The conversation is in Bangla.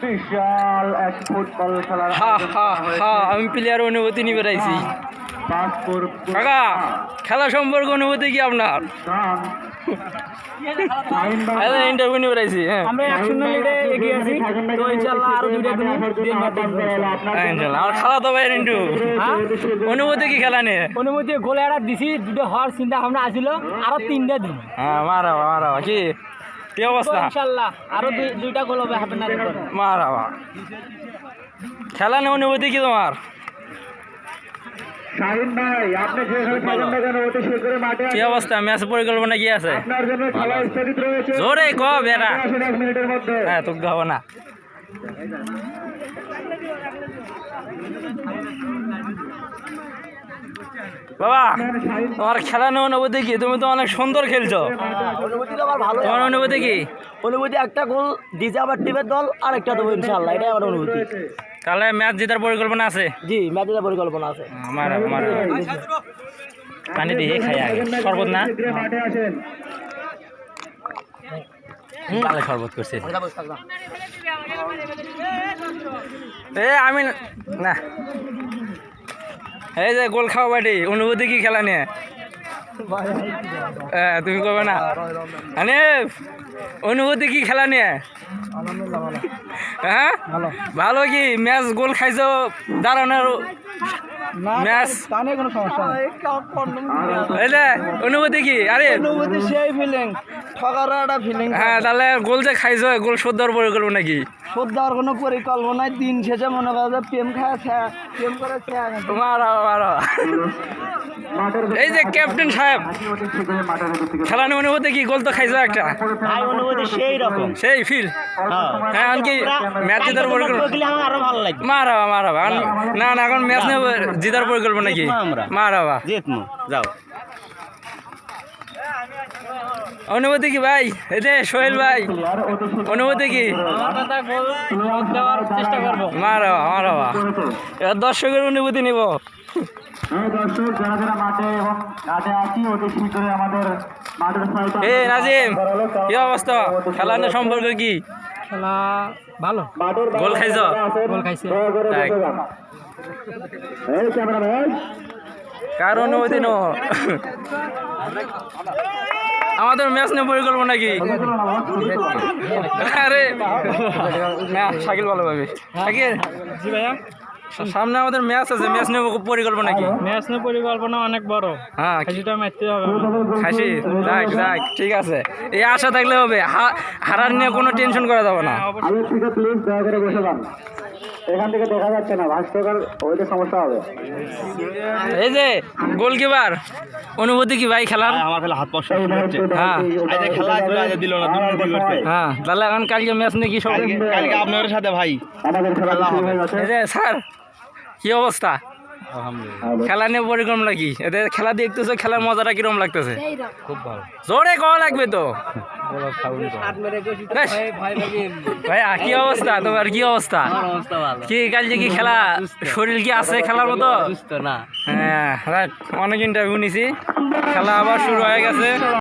বিশাল এক ফুটবল খেলার আমি প্লেয়ার অনুভূতি নিয়ে বেড়াইছি কাকা খেলা সম্পর্কে অনুভূতি কি আপনার? ইন্টারভিউ নিয়ে বেড়াইছি। আমরা 1-0 লিডে এগিয়ে আছি, তো ইনশাআল্লাহ আরো দুইটা দিন আর খেলা তো ভাই রিন্টু অনুভূতি কি খেলা নিয়ে? অনুমতি গোলে একটা দিছি, দুটো হওয়ার চিন্তা ভাবনা আছিল, আরো 3টা দিন। হ্যাঁ মারা কি কি অবস্থা? ইনশাআল্লাহ আরো দুইটা গোল হবে হাফ এন আওয়ার পরে। মারা খেলা নিয়ে অনুভূতি কি তোমার? শাহিন ভাই, আপনি যেখানে থাকেন না কেন অতি শীঘ্রই মাঠে কি অবস্থা? ম্যাচ পরিকল্পনা কি আছে? আপনার জন্য খেলা স্থগিত রয়েছে। জোরে ক বেড়া। 1 মিনিটের মধ্যে। হ্যাঁ তোকে হবে না। বাবা তোমার খেলা নিয়ে অনুভূতি কি? তুমি তো অনেক সুন্দর খেলছো। অনুমতি তো আমার ভালো। তোমার অনুভূতি কি? অনুমতি একটা গোল দিছে আবার টিমের দল, আর একটা দেবো ইনশাআল্লাহ, এটাই আমার অনুভূতি। তাহলে ম্যাচ জেতার পরিকল্পনা আছে? জি, ম্যাচের পরিকল্পনা আছে। মারা পানি দিয়ে খাই আগে শরবত না মাঠে আসেন। ভালো শরবত করছে। আমি না এই যে গোল খাওয়া বাড়ি অনুভূতি কি খেলা নিয়ে? তুমি কবে না অনুভূতি কি খেলা নিয়ে? হ্যাঁ ভালো। কি ম্যাচ গোল খাইছো দাঁড়ানোর ম্যাচ কোনো সমস্যা নেই। অনুভূতি কি? আরে অনুভূতি সেই ফিলিং, ঠকার একটা ফিলিং। হ্যাঁ তাহলে গোল যে খাইছো গোল শোধ দেওয়ার পরিকল্পনা কি? শোধ দেওয়ার কোনো পরিকল্পনায় দিন শেষে মনে করো যে প্রেম করে মারা এই যে ক্যাপ্টেন সাহেব খেলা নিয়ে অনুভূতি কি? গোল তো খাইছো একটা। অনুভূতি সেই রকম, সেই ফিল। হ্যাঁ কি ম্যাচ জেতার পরিকল্পনা? আরো ভালো লাগবে। মারাবা না এখন ম্যাচ নিয়ে জেতার পরিকল্পনা কি? মারাবা জিতমু যাও। অনুভূতি কি ভাই? এই যে সোহেল ভাই অনুভূতি কি? চেষ্টা করবো। মারাবা এবার দর্শকের অনুভূতি নিব। দর্শক যারা যারা মাঠে এবং ঘাটে আছি অতি শীঘ্রই আমাদের মাঠের এ নাজিম কি অবস্থা? খেলা নিয়ে সম্পর্কে কি? খেলা ভালো। গোল খাইছো? গোল খাইছে। কার অনুভূতি নো? আমাদের ম্যাচ নিয়ে পরিকল্পনা কি? আরে শাকিল ভালো পাবে। শাকিল জি ভাইয়া, সামনে আমাদের ম্যাচ আছে, ম্যাচ নিয়ে পরিকল্পনা কি? ম্যাচ নিয়ে পরিকল্পনা অনেক বড়। হ্যাঁ খাসিটা মারতে হবে। খাসি দেখ ঠিক আছে, এই আশা থাকলে হবে। হারার নিয়ে কোনো টেনশন করা যাবে না। প্লিজ দয়া করে বসে যান, এখান থেকে দেখা যাচ্ছে না, ভাস্কর ওইটা সমস্যা হবে। এই যে গোলকিপার অনুভূতি কি ভাই খেলার? আমার খেলা হাত পয়সা হ্যাঁ খেলা দিল না, হ্যাঁ তাহলে এখন কালকে ম্যাচ নিয়ে কি সব? কালকে আপনার সাথে ভাই আমাদের খেলা শুরু হয়ে গেছে। এই যে স্যার কি অবস্থা? খেলা নিয়ে পরিকল্পনা কি? এতে খেলা দেখতেছো, খেলার মজাটা কিরকম লাগতেছে? খুব ভালো। জোরে কওয়া লাগবে তো ভাই। কি অবস্থা তোমার? কি অবস্থা? কি কালকে কি খেলা? শরীর কি আছে খেলার মতো? হ্যাঁ রাইট, অনেক ইন্টারভিউ নিছি, খেলা আবার শুরু হয়ে গেছে।